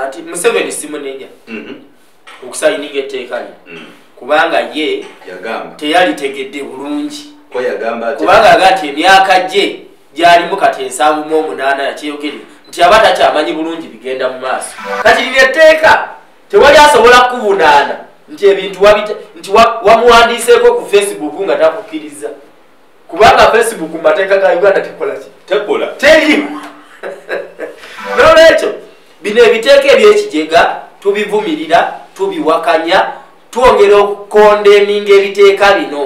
ati Museveni simunenya okusayininga etteeka lye kubanga ye yagamba teyalitegedde bulungi ko yagamba kubanga agati emyaka gye gyalimu kati 78 yakiyogere nti abata kyamanyi bulungi bigenda mu maaso kati lino etteeka tewali asobola kubunaana nti ebintu nti wamuwandiiseeko ku Facebook nga takukkiriza kubanga Facebook mu mateeka ga Uganda tekola teriimu n'olwekyo bino ebiteeka ebyekijega tubivumirira tubiwakanya twongera okukondeminga ebiteeka bino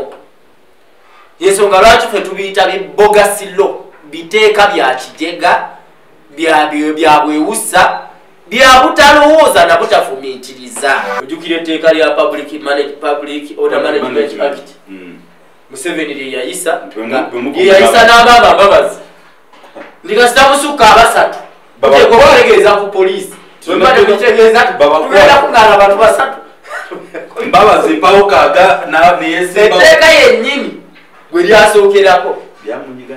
ensonga lwaki ffe tubiyita bibogasilo biteeka bya kijega bya bwewusa bya butalowooza na butafumiitiriza ojjukira etteeka lya Public Order Management Act Museveni lye yayisa n'abaaba mbabazi ndikasita musukka abasatu tegeeza ku poliisi tugenda kuŋŋaana abantu basatu mbabazi mpawo kaaga etteeka yennyini gwe lyasookerako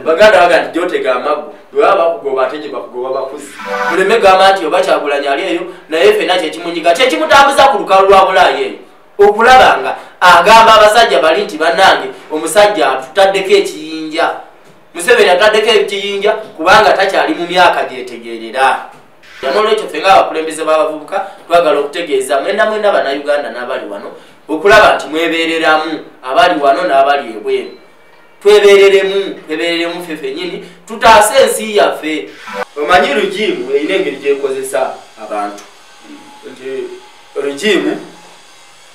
baganda baga nti gyotega amaggu bwe baba bakugoba ate gye bakugoba bakuzi muleme gamba nti oba Kyagulanyi ali eyo naye ffenna kyekimunyiga kyekimutambuza ku lukalu lwa Bulaya eyo okulaba nga agamba abasajja bali nti bannange omusajja atutaddeko ekiyinja Museveni ataddeko ekiyinja kubanga takyali mu myaka gyetegeerera n'olwekyo ffe ng'abakulembeze b'abavubuka twagala okutegeeza mwenda bannayuganda n'abali wano okulaba nti mwebeereramu abali wano n'abali ebweru twebeereremu ffe ffennyini tutaase ensi yaffe omanyi rugimu erina engeri gyekozesa abantu nti rugimu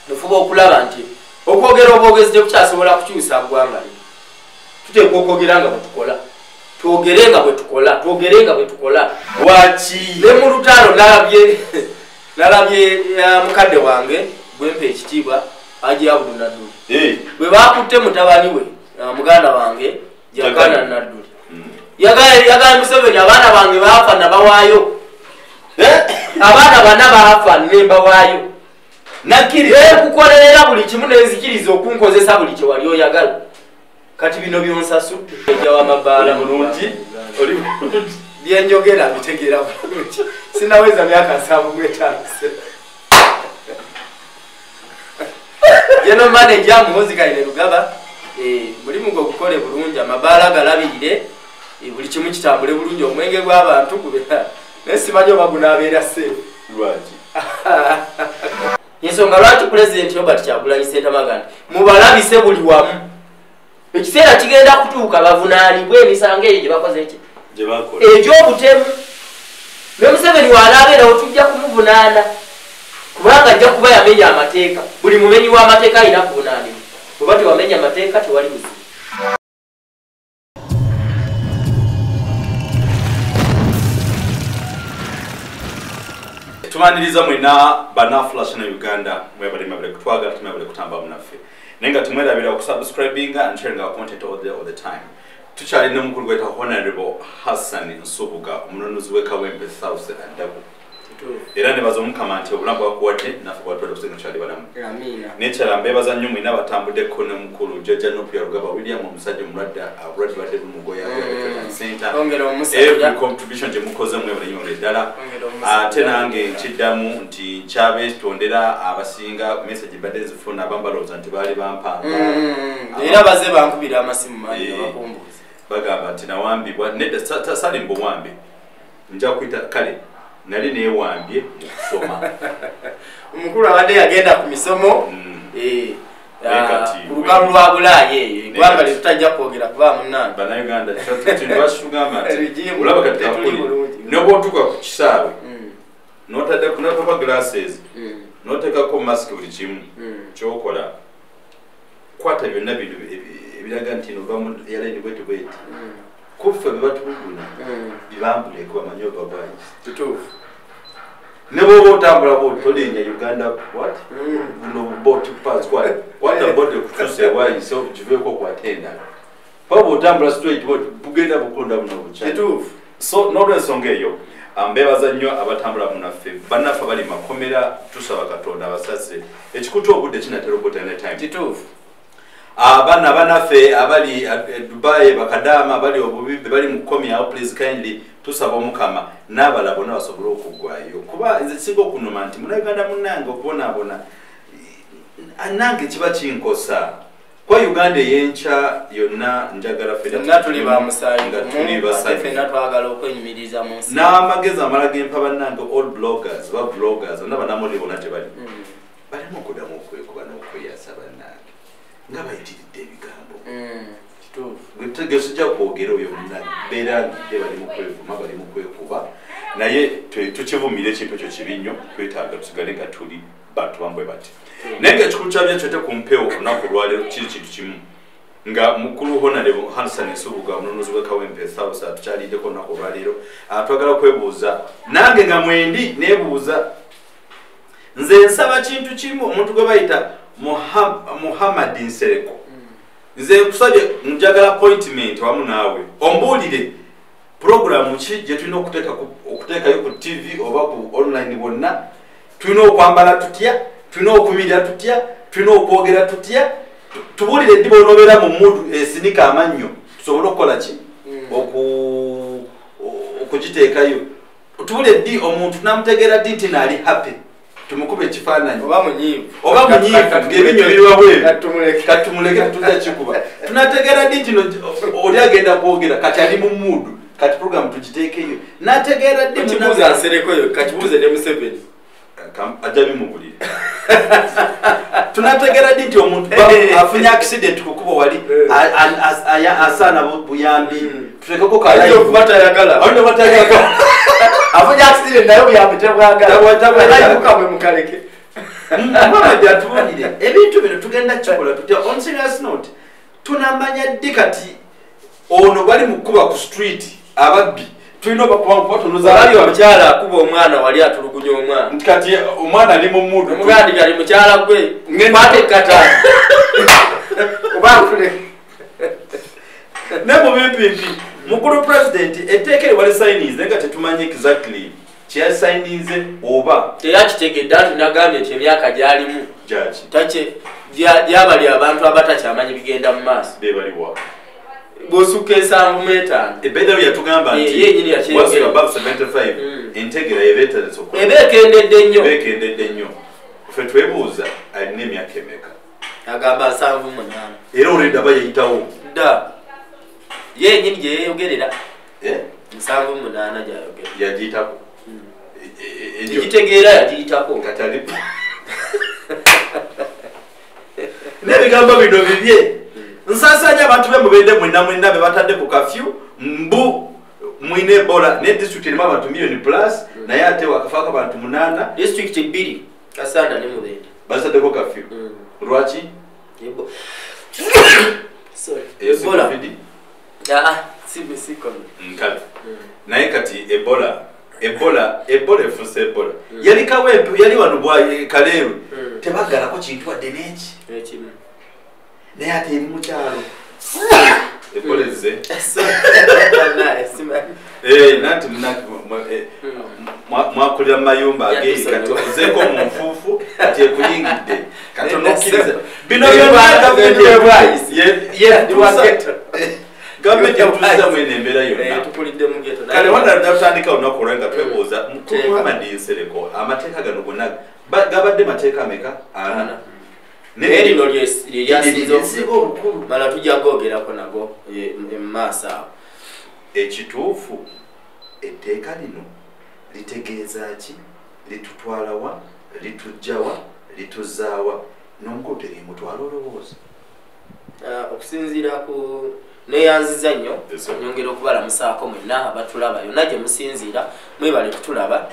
tufuba okulaba nti okwogera obwogezi tekukyasobola kukyusa ggwanga lino tuteekwa okwogera nga bwe tukola twogere nga bwe tukola waki ne mu lutalo nalabye mukadde wange gwempa ekitiibwa Haji Abdul Nadduli bwe bakutte mutabani we muganda wange Jakana Nadduli yagala Museveni abaana bange baafa nabawaayo abaana bana baafa nembawaayo kukolerera buli kimu nenzikiriza okunkozesa buli kyewali oyagala kati bino byonsasudde ejja w'amabaala mulungi byenjogera bitegeera bulungi sinaweza myaka 75 General Manager Muhoozi Kayine Lugaba mulimu gw'okukole bulungi amabaala galabirire buli kimu kitambule bulungi omwenge gw'abantu gubera naye simanyi oba gunaabeera seefu lwaki ensonga lwaki Pulezidenti Robert Kyagulanyi Ssentabaga nti mubalabise buli wamu ekiseera kigenda kutuuka bavunaanibwe emisango eyo gye bakoze eki egy'obutemu ne Museveni w'anaabeerawo tujja kumuvunaana kubanga ajja kuba yamenya amateeka buli mumenyi w'amateeka alina kuvunaanibwa oba tewamenya amateeka tewali buzibu tumaniriza mwena bana flash na Uganda mwebale mabale kutwaga tumebale kutamba munaffe nenga tumwerabira okusubscribinga and sharing our content all the time tuchali ne mukuru gweta Hon.Nsubuga Hassan omunonozi w'ekawempe South Adabu era ne bazo mukamante obulamu bwakuwadde nafe kwatwala kusenga kyali balamu amina nekyala mbebaza nnyo mwina batambuddeko ne mukulu Jjajja Nopia Rugaba William omusajja omulwadde abulwadde badde bumugoya center every contribution gye mukoze mwebale nnyo ddala ate nange nkiddamu nti nkyabetondera abasinga message badde zifuna abambalooza nti baali bampanga era baze bankubira amasimu manyi abakumbuzi bagamba nti nawambibwa nedda sali mbowambi nja kuyita kale nali neewambye okusoma omukulu abadde yagenda ku misomo lukalu lwa Bulaya eyo eggwanga lye tutajja kwogera kuba munnange bannayuganda tugamba nti olaba kati kakuli noba otuuka ku kisaawe n'otadde kunapapa glasses n'oteekako masiki buli kimu kyokola kwata byonna bintu ebiraga nti novamu yalaini bweti bweti kuffe bebatubuguna bibambuleko bamanyi oba bwanyi kituufu ne bwoba otambula bwotolenya Uganda buno bot pass kwata bot kutuusa ewayise okiveeko kwatenda paba otambula straight bugenda bukonda buno bukyali kituufu so n'olwensonga eyo mbebaza nnyo abatambula munaffe bannaffe bali makomera tusaba Katonda abasase ekikutu obudde kinatera obutane time kituufu abana banafe abali Dubai bakadama abali obubibe bali mukomi awo please kindly tusaba omukama nabala bona basobola okugwayo kuba nze sigo kunoma nti munaganda munange okubona anange kiba kinkosa kwa Uganda yencha yonna njagala fedha natuli ba musayi tuli basayi fedha twagala okwenyumiriza mu nsi na mageza amalage mpa bannange all bloggers ba bloggers nabanamuli bona tebali bali mukudamu okwekuba n'okweyasa bannange nga bayitiridde ebigambo gwetegesa kwogera oyo berangidde bali mukwevuma bali mukwekuba naye tukivumire ekintu ekyo kibi nnyo twetaaga tusigale nga tuli bantu bambwe bati naye ekikulu kyabya kyote ku mpewo olunaku olwaleero kiri kintu kimu nga mukulu Hon.Nsubuga Hassan omununuzi w'ekawempe South tukyaliddeko olunaku olwaleero twagala kwebuuza nange nga mwendi neebuuza nze nsaba kintu kimu omuntu gwe bayita Muhammad Nsereko nze nkusabye njagala appointment wamu naawe ombuulire programu ki gye tulina okuteekayo ku TV oba ku online bonna tulina okwambala tutya tulina okumirira tutya tulina okwogera tutya tubuulire ddi bw'onobeera mu mudu esinika amannyo tusobole okukola ki okugiteekayo tubuulire ddi omuntu namutegeera ddi nti naali happy tumukube ekifaananyi oba munyiivu ng'ebinyo biriwa bwebi katumuleke tutuza kikuba tunategeera ddi nti oli agenda kwogera kati ali mu mudu kati programu tugiteekeyo nategeera ddi kibuuza Nserekoyo kakibuuze ne Museveni ajja bimubulire tunategeera ddi nti omuntu afunye accident kukuba wali asaana buyambi tutekeko kalayikubatayagala afunye accident naye buyambi tebwagala mukaleke mama jatubulire ebintu bino tugenda kikola tutya on serious note tunamanya ddi kati ono bali mukuba ku street ababbi tulina bali omukyala akuba omwana wali atulugunya omwana kati omwana ali mu mudu omugandi gali mukyala gwe ngembate katani obafule ne mu bipimpi mukulu president eteekere wali signize nga tetumanyi exactly kya signize oba teyakitegedde ati nagambye nti emyaka gyalimu jaki tache gyabali abantu abatakyamanyi bigenda mu maaso bebaliwa bosuka ensanvu meetaano ebedda yatugamba nti yenyini yakyegera above 75 integra ebeetereza okuba ebeekendedde nnyo ffe twebuuza alina emyaka emeka agamba 78 era olwedda aba yayitawo dda yenyini gye yeeyogerera 78 gyayogera yagiyitako egitegeera yagiyitako katali n'ebigambo bino bibye nsasanya abantu be mubende mwenna be batadde ku kafyu mbu mwine Ebola ne district erimu abantu million plus naye ate wakafaako abantu 8 district 2 Kasanda ne Mubende basaddeko kafyu lwaki Ebola siko nkale naye kati Ebola efuse Ebola yali kawempe yali wano bwa Kaleero tebagalako kintu wadde neki naye ate eri mukyalo ekoleze nanti mwakulira mu mayumba ageri kati ozeeko mu nfuufu kati ekuyingidde kati onokkiriza bino gavumenti yatuuza mwene embeera yonna kale wadala tutandika olunaku olwo nga twebuuza mukulu Muhammad Nsereko amateeka gano gonna gabadde mateeka ameka 4 nerino lyasiza obukulu mala tujja kwogerako nago mumaaso awo ekituufu etteeka lino litegeeza ki litutwalawa litujjawa lituzaawa n'omukulu terimutwala olowooza okusinziira ku neyanziza nnyo nyongera okubalamusaako mwenna abatulaba yonna gye musinziira mwebale kutulaba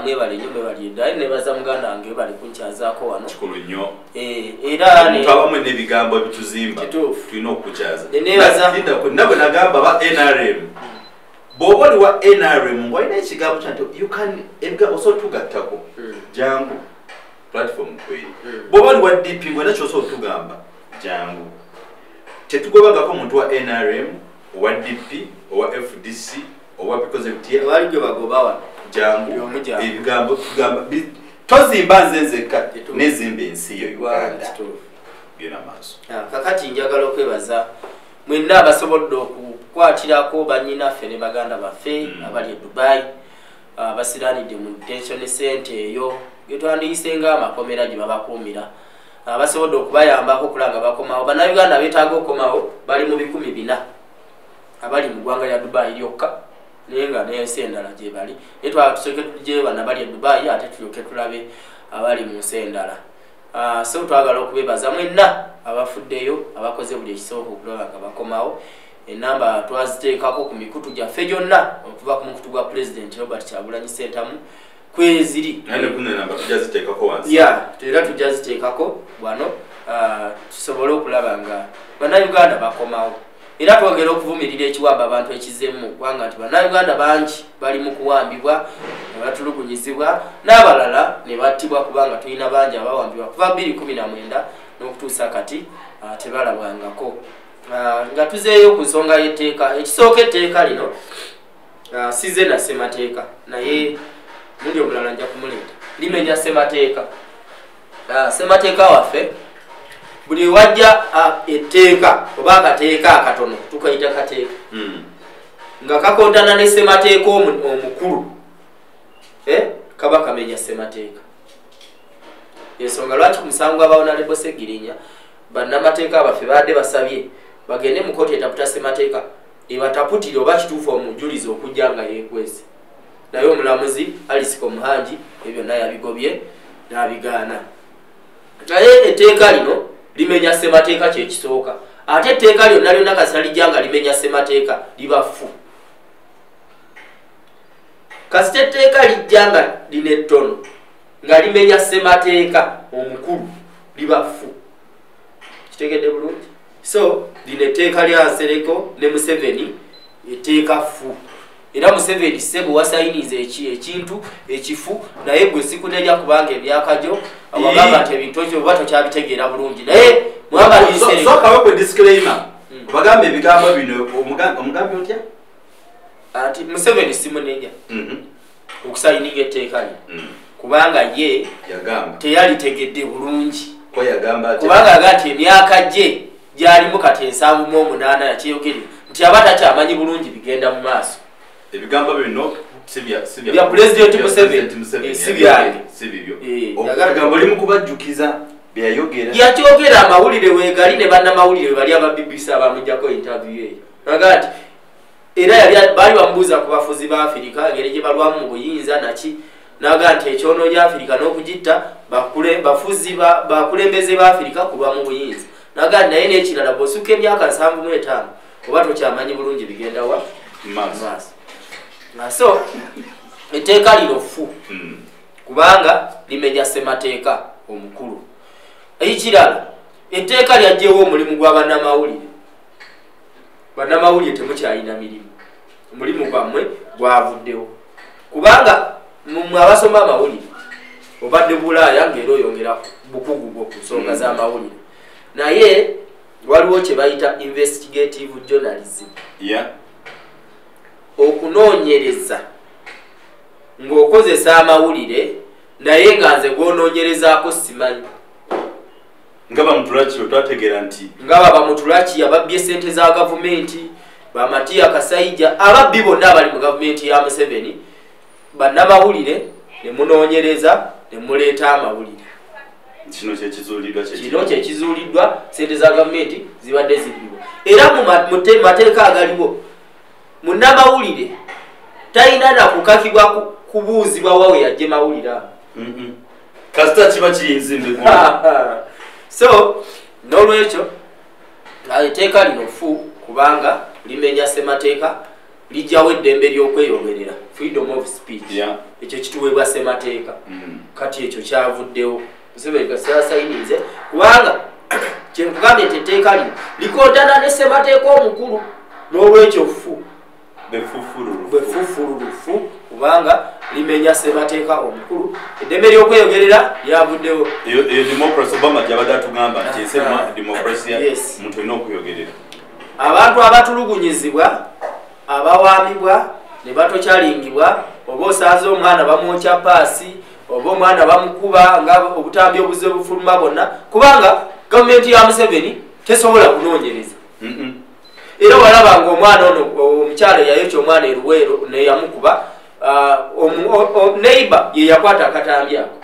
mwebale nnyo mwebale eddayi nebaza muganda wange bali kunkyazaako wano kikulu nnyo era omuntu abamu n'ebigambo ebituzimba tulina okukukyaza nabwe nagamba ba NRM bw'oba oli wa NRM ng'olina ekigambo kyanti ebigambo osobola tugattako jangu platform kweri bw'oba oli wa DP ng'olina kyosobola otugamba jangu tetugobagako omuntu wa NRM owa DP owa FDC owa because wali gwe bagoba wano jangu ebigambo tugamba tozimba nze nzekka nezimba ensi yo Uganda gena maaso. Kakati njagala okwebaza mwenna abasobodde okukwatirako bannyinaffe ne baganda baffe abali e Dubai basiranidde mu detention center eyo getwandiyise ng'amakomera gye babakuumira basobodde okubayambako okulanga bakomawo. Bannayuganda beetaaga okukomawo bali mu 400 abali mu ggwanga lya Dubai lyokka naye nga n'ensi endala gye bali naye twatusooke tujje bana bali e Dubai ate tulyoke tulabe abali mu nsi endala. So twagala okubebaza mwenna abafuddeyo abakoze buli ekisooka okulaba nga bakomawo. Enamba twaziteekako ku mikutu gyaffe gyonna okuva ku mukutu gwa President Robert Kyagulanyi Ssentamu kweziri era tujja ziteekako wano tusobole okulaba nga bannayuganda bakomawo. Era twogera okuvumirira ekiwamba abantu ekizemu kubanga nti bannayuganda bangi bali mu kuwambibwa ne batulugunyizibwa n'abalala ne battibwa kubanga tulina bangi abawambibwa kuva 2019 n'okutuusa kati tebalabwangako. Nga tuzeeyo ku nsonga y'etteeka ekisooka etteeka lino size na ssemateeka naye mundi omulala nja kumuleeta limenya ssemateeka. Ssemateeka waffe buli wajja etteeka oba akateeka akatono tukayita kateeka nga kakontana ne ssemateeka omukulu kaba kamenya ssemateeka. Ensonga lwaki ku musango abawonalebo Segirinya bannamateeka abaffe badde basabye bagende mu kkooti etaputa ssemateeka ebataputire oba kituufu omujulizi okujja nga yeekwese naye omulamuzi Alice Komuhangi ebyo naye abigobye n'abigaana. Naye etteeka lino limenya ssemateeka kyekisooka ate etteeka lyonna lyonna kasita lijja nga limenya ssemateeka liba ffu. Kasita etteeka lijja nga lina ettono nga limenya ssemateeka omukulu liba ffu. Kitegedde bulungi? So lino etteeka lya Nsereko ne Museveni etteeka ffu. Era Museveni sebo wasayinize ekintu ekifu naye gwe sikunenya kubanga ebyakajo abagamba nti ebintu ekyo oba tokyabitegeera bulungi naye mwamba Nsereko soka we disclaimer bagamba ebigambo bino omugambi otya ati Museveni simunenya okusayininga etteeka lino kubanga ye yagamba teyalitegedde bulungi ko yagamba kubanga agati emyaka gye gyalimu kati 78 yakiyogere nti abata kyamanyi bulungi bigenda mu maaso. Ebigamba bino sibya President Museveni sibyo ogambo limu kubajjukiza byayogera yakyogera amawulire weegali ne bannamawulire bali aba BBC abamujjako interview eyo agati era yali bali bamubuuza ku bafuzi ba Afrika ngeri gye balwamu mu buyinza naki naga nti ekyono lya Afrika n'okugitta bakulembeze ba Afrika kulwa mu buyinza naga naye n'ekirala bw'osuka emyaka 75 oba tokyamanyi bulungi bigenda wa maas. So etteeka lino ffu kubanga limenya ssemateeka omukulu. Ekirala etteeka lyajjewo omulimu gwa bannamawulire. Bannamawulire temukyalina mirimu, omulimu gwammwe gwavuddewo kubanga mmwe abasoma amawulire obadde Bulaaya ng'era oyongera bukugu bwo ku nsonga z'amawulire naye waliwo kye bayita investigative journalism okunoonyereza ng'okozesa amawulire naye nga nze gw'onoonyerezaako simanyi. nga bamutulaki otwategeera nti nga bamutulaki ababbye ssente za gavumenti bamatiya Kasayija ababbi bonna abali mu gavumenti ya Museveni bannamawulire ne munoonyereza ne muleeta amawulire. Kino kyekizuuliddwa ssente za gavumenti zibadde zibbibwa era mu mateeka agaliwo munnamawulire talina na kukakibwa kubuuzibwa wawe yajje mawulire kasita kiba kiyinzimbe. So n'olwekyo etteeka lino ffu kubanga limenya ssemateeka lijjawo eddembe ly'okweyogerera freedom of speech ekyo kituweebwa ssemateeka kati ekyo kyavuddewo Museveni gasasayinize kubanga kyenkugambye nti etteeka lino likontana ne ssemateeka omukulu n'olwekyo ffu befufululufu kubanga limenya ssemateeka omukulu eddembe ly'okweyogerera lyavuddewo. Eyo democracy Obama gyabadde atugamba nti ensema democracy muntu olina okuyogerera. Abantu abatulugunyizibwa abawambibwa ne batokyalingibwa oba osaaza omwana bamwokya paasi oba omwana bamukuba nga obutambi obuze bufuluma bonna kubanga gavumenti ya Museveni tesobola kunoonyereza era walaba ng'omwana ono omukyalo yayokya omwana eruweero neyamukuba neighbor ye yakwata akatambi ako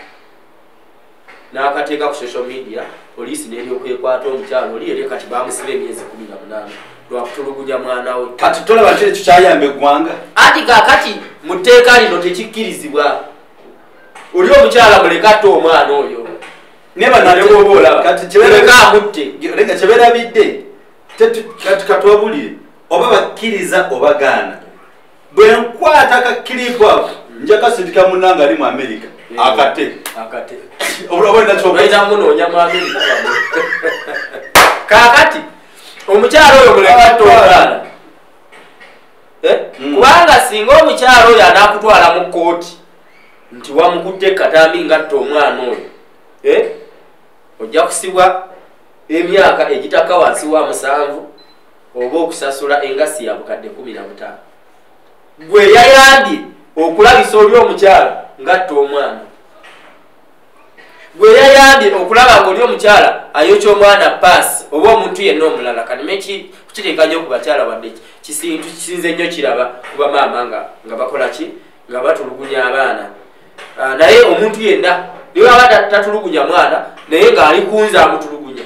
n'akateeka ku social media poliisi n'eryokwkwata omukyalo oli eri kati bamusiba emyezi 18 lwakutulugunya mwana we. Kati tolaba nti ekyo kyayamba eggwanga ati kaakati mu tteeka lino tekikkirizibwa oli omukyala muleka atte omwana oyo nebanaoleka amutte lenga kyeberabidde katwabulire oba bakkiriza obagaana bwe nkwata kakiripu ako nja kasindika munnanga ali mu Amerika akate olwabaina munoonya mu Amerika kaakati omukyalo oyo muleka atte omwana kubanga singa omukyalo oyo anaakutwala mu kooti nti wamukutte katambi ngatta omwana oyo ojja kusibwa emyaka egitaka wansi wa 7 oba okusasula engasi ya bukadde 15 gwe yayambye okulabisa oli omukyala ngatta omwana gwe yayambye okulaba nga oli omukyala ayokya omwana paasi oba omuntu yenna omulala kanime kukiteeka nnyo ku bakyala wadde kisintu kisinze nnyo kiraba kuba maama nga bakola ki nga batulugunya abaana naye omuntu yenna niwe aba tatulugunya mwana naye ng'ali kunze amutulugunya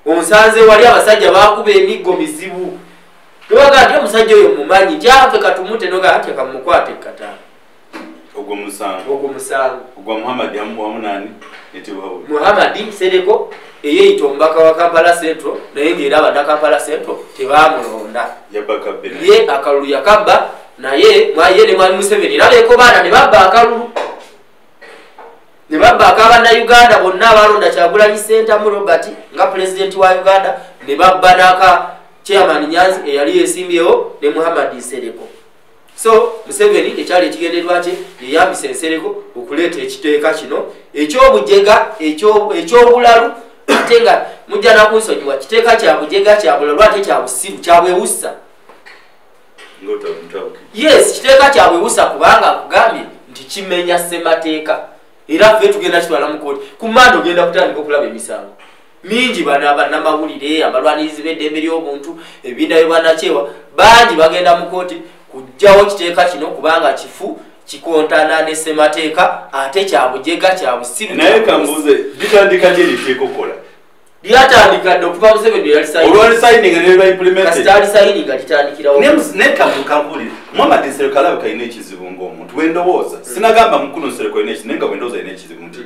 onsanze wali abasajja bakuba emiggo mizibu towaga nti omusajja oyo mumanyi nti katumute noga ati akamukwate kata ogwo musango ogwa Muhammad Sereko eyeyita omubaka wa Kampala Central naye ng'era abadde Kampala Central tebamulonda ye akalulu yakabba naye ne mwami Museveni erabeeko baana ne babba akalulu ne babba ak'Abannayuganda bonna abalonda Kyagulanyi Ssentamu Robert nga pulezidenti wa Uganda ne babba n'aka chairman Nyanzi eyali yeesimbyewo ne Muhammad Sereko. So Museveni ekyali ekigendererwa kye yeyambisa Nsereko okuleeta ekiteeka kino ekyobujega ekyobulalu ate nga mujja nakunsonyiwa kiteeka kya bujega kya bulalu ate kya busiru kyabwewusa. Yes, kiteeka kyabwewusa kubanga akugambye nti kimenya ssemateeka era ffe tugenda kitwala mu kooti ku Mande ogenda kutandika okulaba emisango mingi bannamawulire abalwanirizi b'eddembe ly'obuntu ebibiina by'obwannakyewa bangi bagenda mu kooti kujjawo kiteeka kino kubanga kifu kikontana ne ssemateeka ate kyabujega kyabusiru. Naye kambuuze litandika gye liteeka okukola lyatandikadde okuva Museveni olwalisayininga ne lwaimplemented kasita alisayininga litandikirawo naye kampulire Muhammad Nsereko alabika alina ekizibu ng'omuntu wendowooza sinagamba mukulu Nsereko alina ekizibu naye nga wendowooza alina ekizibu nti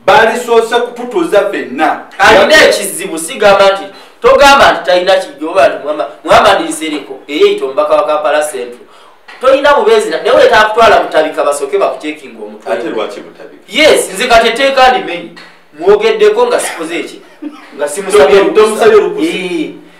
balisoose kututuuza ffenna alina ekizibu sigamba nti togamba nti talina kigoba nti Muhammad Nsereko eyeyita omubaka wa Kampala Central tolina bubeezi naye weetaaga kutwala mutabika basooke bakuteekinga omutwe ate lwaki butabika yes nze kati etteeka ndimenyi mwogeddeko nga sikoze eki nga simusabye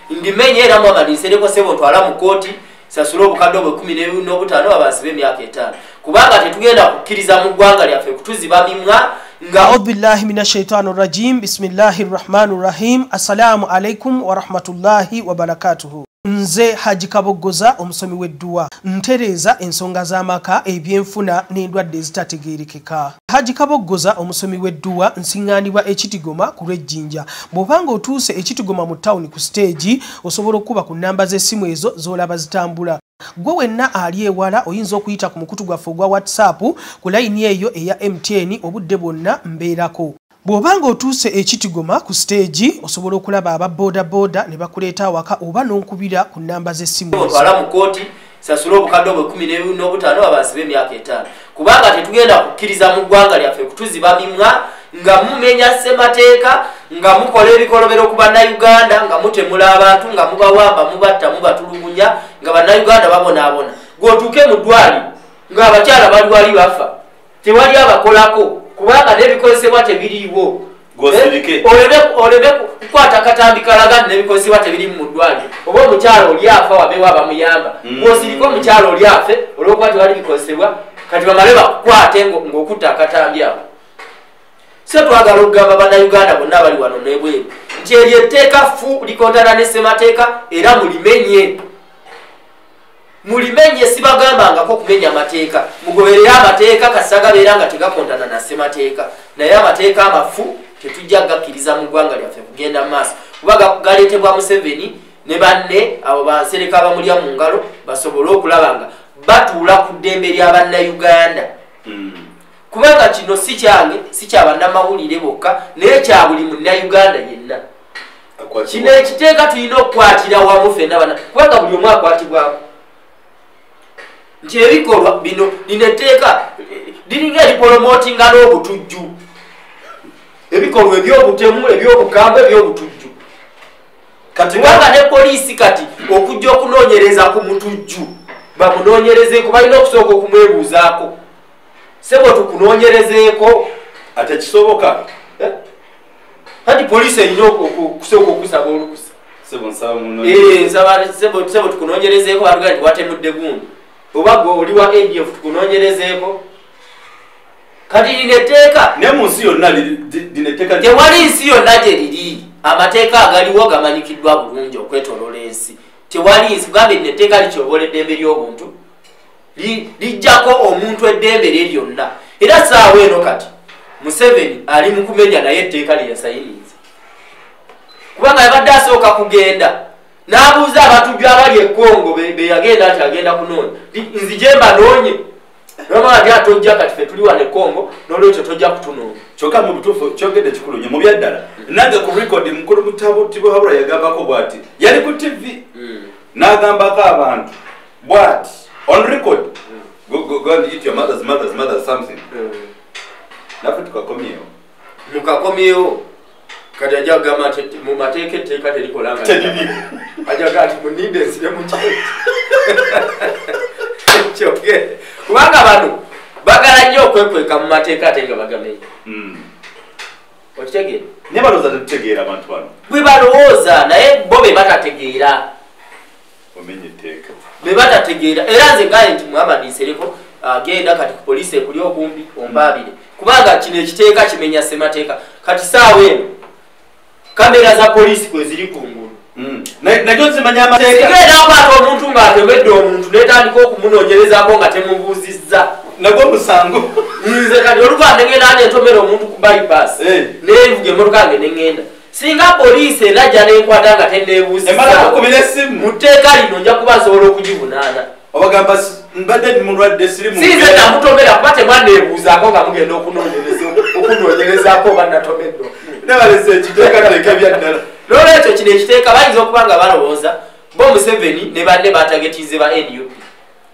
ndimenye era Muhammad Nsereko sebo ntwala mu kooti sasula obukadde obwe 15 abansi b'emyaka 5 kubanga tetugenda kukkiriza mu ggwanga lyaffe kutuziba mimwa nga A'udhu billahi minash shaitani rajim. Bismillahir rahmanir rahim. Assalamu alaikum wa rahmatullahi wa barakatuhu. Nze Haji Kaboggoza omusomi w'edduwa ntereeza ensonga z'amaka ebyenfuna n'endwadde ezitategeerekeka. Haji Kaboggoza omusomi w'edduwa nsiŋŋaanibwa ekitigoma ku lw'ejjinja. Bw'obanga otuuse ekitigoma mu ttawuni ku siteegi osobola okuba ku nnamba z'essimu ezo z'olaba zitambula. Gwe wenna ali ewala oyinza okuyita ku mukutu gwaffe ogwa WhatsApp ku layini eyo eya MTN obudde bwonna mbeerako. Bw'obanga otuuse ekitigoma ku stage osobola okulaba aba boda ne bakuleeta awaka oba n'onkubira ku nnamba z'essimu. Otwala mu kooti sasula obukadde obwe 15 abansi b'emyaka 5 kubanga tetugenda kukkiriza mu ggwanga lyaffe kutuziba mimwa nga mumenya ssemateeka nga mukola ebikolobero ku bannayuganda nga mutemula abantu nga mubawamba mubatta mubatulugunya nga bannayuganda babonaabona gwotuuke mu ddwali ng'abakyala balwali bafa tewali abakolako kubanga n'ebikozesebwa tebiriiwo oleme kukwata katambi kalagani n'ebikozesebwa tebiri mu ddwali oba omukyala oli afa wabeewo abamuyamba bw'osirika omukyala oli afe olw'okuba tewali bikozesebwa kati bamale bakukwate ng'okutta akatambi ako. So twagala okugamba bannayuganda bonna abali wano n'ebweru nti eryo etteeka fu likontana ne ssemateeka era mulimenye sibagambangako kumenya amateeka mugoberere amateeka kasita gabeera nga tegakontana na ssemateeka naye amateeka amafu tetujja gakkiriza mu ggwanga lyaffe kugenda maaso kuba galeetebwa Museveni ne banne abo basereka abamulya mu ngalo basobole okulaba nga batuula ku ddembe ly'abannayuganda kubanga kino si kyange si kyabannamawulire bokka naye kya buli munnayuganda yenna kino ekiteeka tulina okukwatira wamu ffenna bana kubanga buli omu akwatibwako nti ebikolwa bino lino etteeka liringa eripolomotinga n'obutujju ebikolwa ebyobutemu ebyobukambwe ebyobutujju kati wanga ne poliisi kati okujja okunoonyereza ku mutujju bamunoonyerezeeko balina okusooka okumwebuuzaako sebo tukunoonyerezeeko ate kisoboka kati poliisi erina okusooka okusaba olukusa sebo tukunoonyerezeeko batugaa nti watemudde gundi oba gwe oli wa ADF tukunoonyerezeeko kati linetteeka ne mu nsi yonna tewali nsi yonna gye liri amateeka agaliwo gamanyikiddwa bulungi okwetoloola ensi tewali nsi kugambe linetteeka likyobola eddembe ly'obuntu lijjako omuntu eddembe lye lyonna era saawa eno kati Museveni ali mu kumenya naye etteeka lye yasayiniza kubanga yabadde asooka kugenda n'abuuza abatujju abali e Congo be yagenda nti agenda kunoonya nzije mbanoonye nomala nti atojja kati ffe tuli wano e Congo n'olwekyo tojja kutunoonya kyokka mu bituufu kyogedde kikulu nnyo mu byaddala nange ku rekodi mukulu mutabo Tibuhabula yagambako bw'ati yali ku TV n'agambako abantu bw'ati on record go and eat your mother's something naffe tukakomyewo mukakomyewo kati ajja kugamba nti mu mateeka etteeka terikola nga ajaga nti muninde nsire mu kyogere kubanga bano bagala nnyo okwekweka mu mateeka ate nga bagamenya okitegeera naye balowooza tetutegeera abantu bano bwe balowooza naye bo be batategeera omenye etteeka be batategeera era nze gaye nti Muhammad Nsereko agenda kati ku poliisi ekuli okumpi ombaabire kubanga kino ekiteeka kimenya ssemateeka kati saawa eno kamera za poliisi kwe ziri kungulu najo zimanya amateeka sigenda akwata omuntu ng'atemedde omuntu netandika okumunoonyerezaako nga temubuuzizza nagwo musango nze kati oluga negenda nentomera omuntu ku bypass nenvuga emmotoka yange neŋŋenda singa poliisi enajja nenkwata nga teneebuuzizza mu tteeka lino nja kuba nsobola okugivunaana obagamba mbadde mulwadde sirimu sinze namutomera kuba temwanneebuuzaako nga mugenda okunoonyerezaako oba natomedde nebalese ekiteeka teeka byaddala n'olwekyo kino ekiteeka bayinza okuba nga balowooza bo Museveni ne banne batagetize ba NUP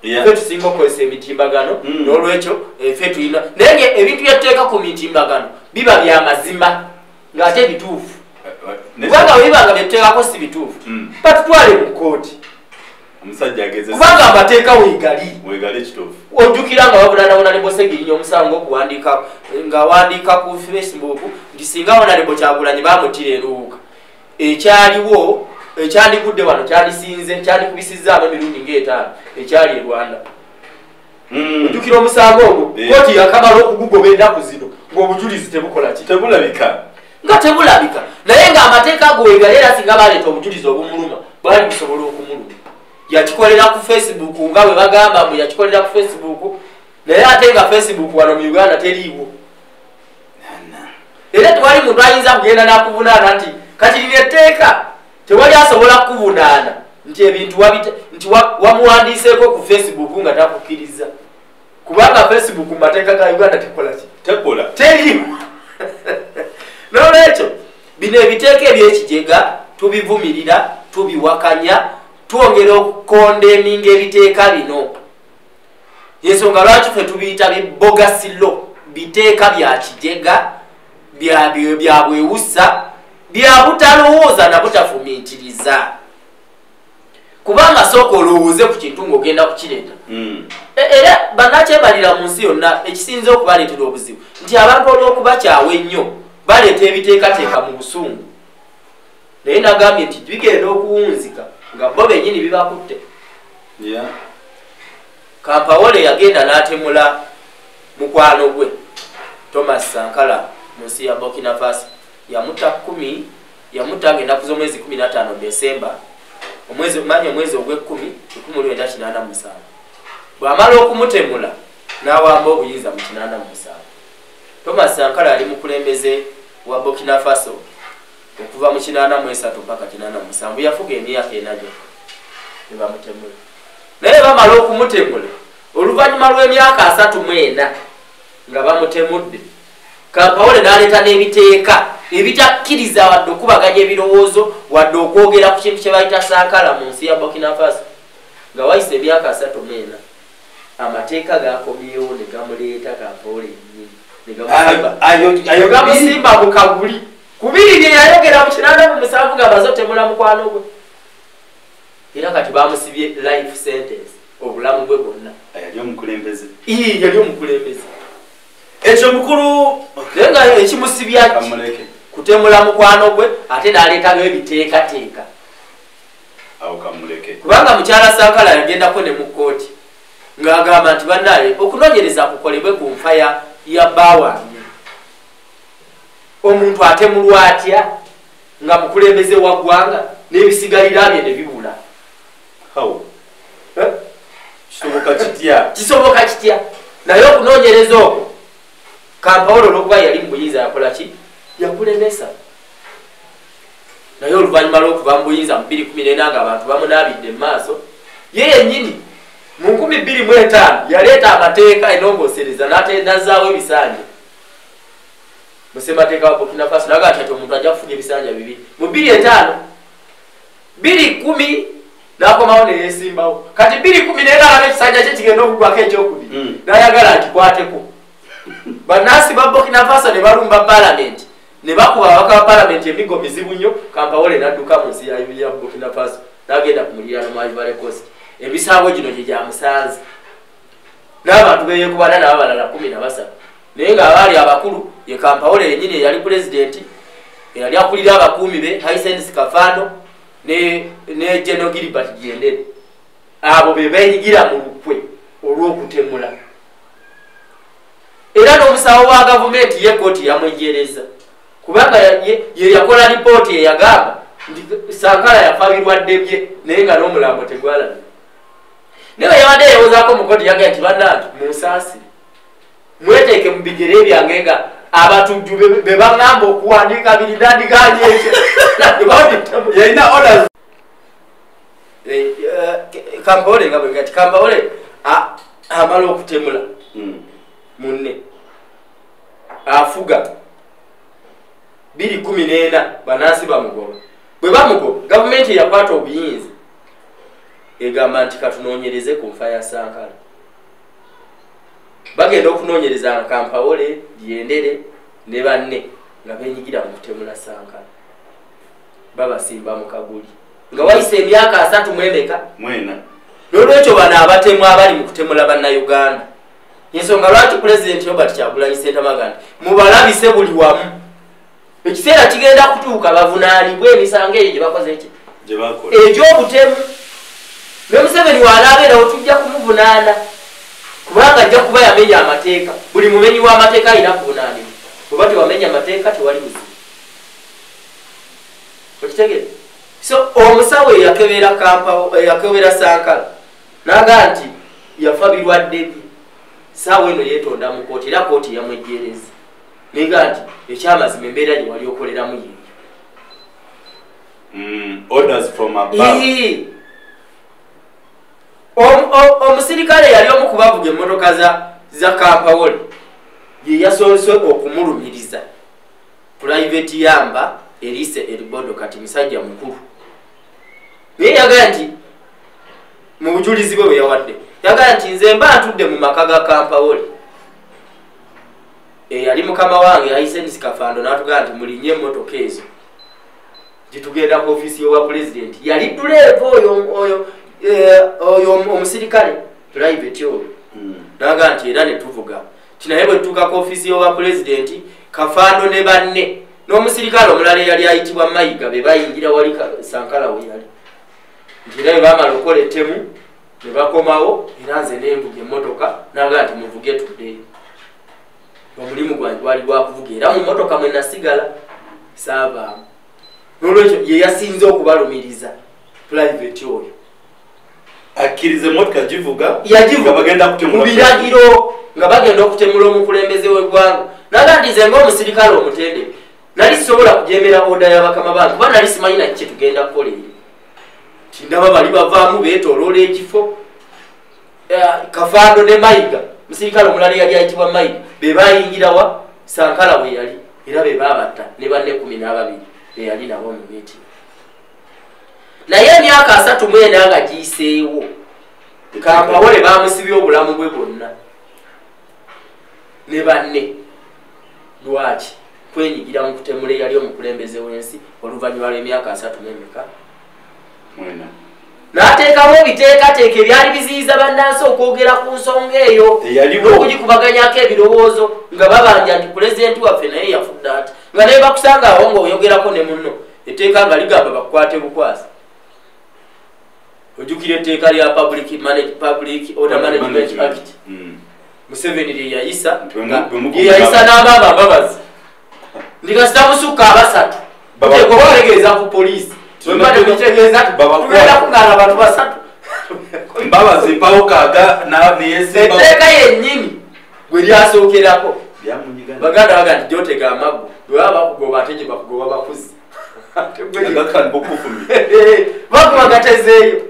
ffe tusinga okukozesa emitimbagano n'olwekyo ffe tulina naye ebintu byatteeka ku mitimbagano biba bya mazima ng'ate bituufu kubanga bwebibanga byatteekako si bituufu batutwale mu kooti omusajja ageze kubanga amateeka weegali kituufu ojjukira nga babunanabuna ne Bosegirinya omusango okuwandiika nga wandiika ku Facebook nti singa Honorable Kyagulanyi baamutira eruuka ekyaliwo ekyandigudde wano kyalisinze kyandikubisizzaamu emirundi ng'etaano ekyali e Rwanda ojjukira omusango ogwo kooti yakamala okugugoba ennaku zino ng'obujulizi tebukola ki tebulabika nga tebulabika naye ng'amateeka ago weegali era singa baleeta obujulizi obumuluma bwali busobola okumuluma yakikolera ku Facebook nga bwe bagamba mbu yakikolera ku Facebook naye ate nga Facebook wano mu Uganda teriiwo era tewali muntu ayinza kugenda n'akuvunaana nti kati lino etteeka tewali asobola kukuvunaana nti ebintu nti wamuwandiiseeko ku Facebook nga takukkiriza kubanga Facebook mu mateeka ga Uganda tekola ki tekola teriiwo n'olwekyo bino ebiteeka ebyekijega tubivumirira tubiwakanya twongera okukondeminga ebiteeka bino ensonga lwaki ffe tubiyita bibogasilo biteeka bya kijega bya bwewusa bya butalowooza na butafumiitiriza kubanga sooka olowooze ku kintu ng'ogenda kukireeta era bannakyebalira mu nsi yonna ekisinza okubaleetera obuzibu nti abantu olw'okubakyawa ennyo baleeta ebiteekateeka mu busungu naye nagambye nti bigenda okuwunzika nga bo bennyini bibakutte Kampawole yagenda n'atemula mukwano gwe Thomas Sankara mu nsi ya Burkina Faso yamuta ng'ennaku z'omwezi 15 Desemba omwezi ogw'ekkumi 1987 bw'amala okumutemula n'awamba obuyinza mu 87 Thomas Sankara ali mukulembeze wa Burkina Faso okuva mu 83 mpaka 87 yafuga emyaka enajo ne bamutemula naye bamala okumutemula oluvannyuma lw'emyaka 34 nga bamutemudde Kampawole n'aleeta n'ebiteeka ebitakkiriza wadde okubaganya ebirowoozo wadde okwogera ku kintu kye bayita Sankara mu nsi ya Burkina Faso nga wayise emyaka 34 amateeka gakomyewo ne gamuleeta Kampawole ne gamusimba mu kaguli kubiri bye yayogera mu 87 nga bazotemula mukwano gwe era kati bamusibye life sentence obulamu bwe bwonna yali omukulembeze ekyo mukulu nenga ekimusibya kutemula mukwano gwe ate n'aleetayo ebiteekateeka kubanga mukyala Sankara yagendako ne mu kkooti ng'agamba nti bannaye okunoonyereza kukolebwe ku nfa ya baawange omuntu atemulwa atya nga mukulembeze wa ggwanga n'ebisigalira bye ne bibula kisoboka kitya naye okunoonyereza okwo Kampawole olwokuba yali mu buyinza yakola ki yakulemesa naye oluvannyuma lw'okuva mu buyinza mu 2014 nga abantu bamunaabidde mu maaso ye yennyini mu 2005 yaleeta amateeka enongosereza n'azaawo ebisanja musemateeka wa Burkina Faso naga ati omuntu ajja kufuna ebisanja 2 mu 2005 2010 n'akomawo ne yeesimbawo kati 2010 alaba ekisanja kye kigenda okugwako ekyokubiri n'ayagala akikwateko bannansi ba Burkina Faso ne balumba parliament ne bakuba ababaka ba parliament emigo mizibu nnyo Kampawole n'adduka mu nsi ya Burkina Faso n'agenda ku muliraano mu Ivory Coast emisango gino gye gyamusanze n'abantu beyeekubana n'abalala 17 naye ng'abaali abakulu ye Kampawole yennyini eyali pulezidenti eyali akulira abakuumi be Hyacinth Kafando ne General Gilbert Diendere abo be beenyigira mu lukwe olw'okutemula era n'omusawo wa gavumenti ye kkooti yamwejereza kubanga ye yakola lipooti eyagamba nti Sankara yafa birwadde bye naye nga n'omulambo tegwalabye naye yabadde yeewozaako mu kkooti yagamba nti bannange munsaasire mweteeke mu bigere byange nga abatujju be baŋŋamba okuwandiika biri nandiganye ekyo yalina orders Kampawole nga bwe gati Kampawole amala okutemula munne afuga 2014 bannansi bamugoba bwe bamugoba gavumenti yakwata obuyinza egamba nti katunoonyereze ku nfa ya Sankara bagenda okunoonyereza Kampawole Diendere ne banne nga beenyigira mu kutemula Sankara babasimba mu kaguli nga wayise emyaka 3 mwemeka mwena n'olwekyo bano abatemu abali mu kutemula bannayuganda ensonga lwaki pulezidenti Robert Kyagulanyi Ssentamu mubalabise buli wamu ekiseera kigenda kutuuka bavunaanibwe emisango eyo gye bakoze eki egy'obutemu ne Museveni waalaabeerawo tujja kumuvunaana kubanga ajja kuba yamenya amateeka buli mumenyi w'amateeka alina kuvunaanibwa bweba tewamenya amateeka tewali buzibu okitegere so omusawo eyakebera Sankara naga nti yafa birwadde bye saawa eno yeetonda mu kkooti era kkooti yamwejereza nega nti ekyamazima embeera gye wali okoleramu yeeyo orders from above omusirikale yali omu kubavuga emmotoka za Kampawole ye yasoose okumulumiriza private yamba Elise Elibodo kati misajja mukulu naye yagamba nti mu bujulizi bwe yawadde yagamba nti nze mba ntudde mu maka ga Kampawole yali mukama wange Hyacinth Kafando n'atugamba nti mulinye emmotoka ezo gitugenda ku ofiisi y'obwa pulezidenti yali duleevu oyo omusirikale private oyo n'agamba nti era ne tuvuga tinaye bwe tutuuka ku ofiisi y'obwa pulezidenti Kafando ne banne n'omusirikale omulala eyali ayitibwa Mayiga be bayingira wali Sankara we yali nti era bwe baamala okukola ettemu ne bakomawo era nze n'envuga emmotoka n'agamba nti muvuge tuddeyo omulimu gwange gwali gwakuvuga era mu mmotoka mwe nasigala saavaamu n'olwekyo ye yasinze okubalumiriza private oyo akkiriza emmotoka givuga mu biragiro nga bagenda okutemula omukulembeze w'eggwanga naga nti nze ng'omusirikale omutendeke nali sobola kujemera oda y'abakama bantu kuba nali simanyi nakye tugenda kukola eyo tindaba bali bavaamu beetoloola ekifo Kafando ne Mayiga musirikale omulala yali ayitibwa Mayiga be bayingirawa Sankala bwe yali era be babatta ne banne 12 be yali nabo mu meeting naye emyaka 3 mwenda nga giiseewo Kampawole bamusibye obulamu bwe bwonna ne banne lwaki kwenyigira mu kutemule yali omukulembeze w'ensi oluvannyuma lw'emyaka 3 n'emeka mwena n'ateekawo ebiteekateeka ebyali biziyiza bannansi okwogera ku nsonga eyo n'okugikubaganyako ebirowoozo nga babanja nti pulezidenti waffe naye yafudde ati nga naye bakusanga awo ng'oyogerako ne munno etteeka nga ligamba bakukwate bukwasi ojjukira etteeka lya Public Order Management Act Museveni lye yayisa n'amaama mbabazi ndigasita busukka abasatu tekobategeeza ku poliisi mbabazi mpawo kaaga etteeka yennyini gwe lyasookerako baganda baga nti gyotega amaggo bwe baba bakugoba ate gye bakugoba bakuzi bakuba gatezeeyo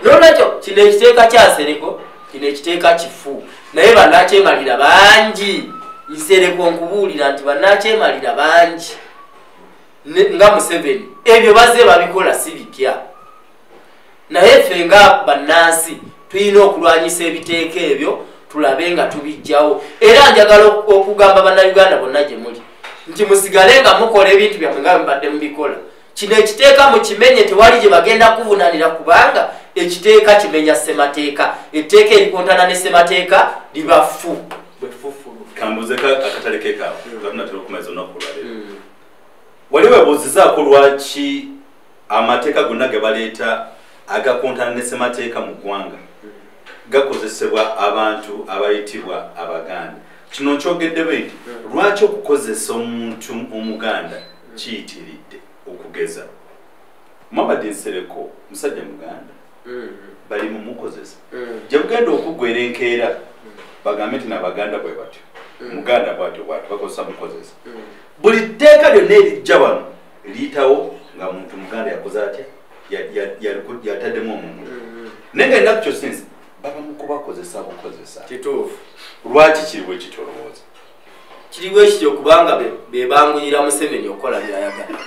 nolwekyo kino ekiteeka kyasereko kino ekiteeka kifu naye bannakyemalira bangi nsereko nkubuulira nti bannakyemalira bangi nga Museveni ebyo bazze babikola si bipya naye ffe nga bannansi tulina okulwanyisa ebiteeka ebyo tulabe nga tubijjawo era njagala okugamba bannayuganda bonna gye muli nti musigale nga mukola ebintu byammwe nga mbadde mubikola kino ekiteeka mukimenye tewali gye bagenda kuvunanira kubanga ekiteeka kimenya ssemateeka etteeka erikontana ne ssemateeka liba ffu bwefufulu kambuzeka akatalekeka gatunatera okumeza onakulwalero wali webuuzizaako lwaki amateeka gonna ge baleeta agakontana ne ssemateeka mu ggwanga gakozesebwa abantu abayitibwa abaganda kino nkyogedde benti lwaki okukozesa omuntu omuganda kiyitiridde okugeza Muhammad Nsereko musajja muganda bali mumukozesa gye bugenda okuggwera enkeera bagambe nti n'abaganda bwe batyo muganda bwatyo bakozesa mukozesa buli tteeka lyonna erijja wano liyitawo nga muntu muganda yakoze atya yataddemu omuntu naye nga ennaku kyo sinsi baba mukubakozesa bukozesa kituufu lwaki kiriwo ekitolowooza kiriwo ekityo kubanga bebanguyira Museveni okukola byayagala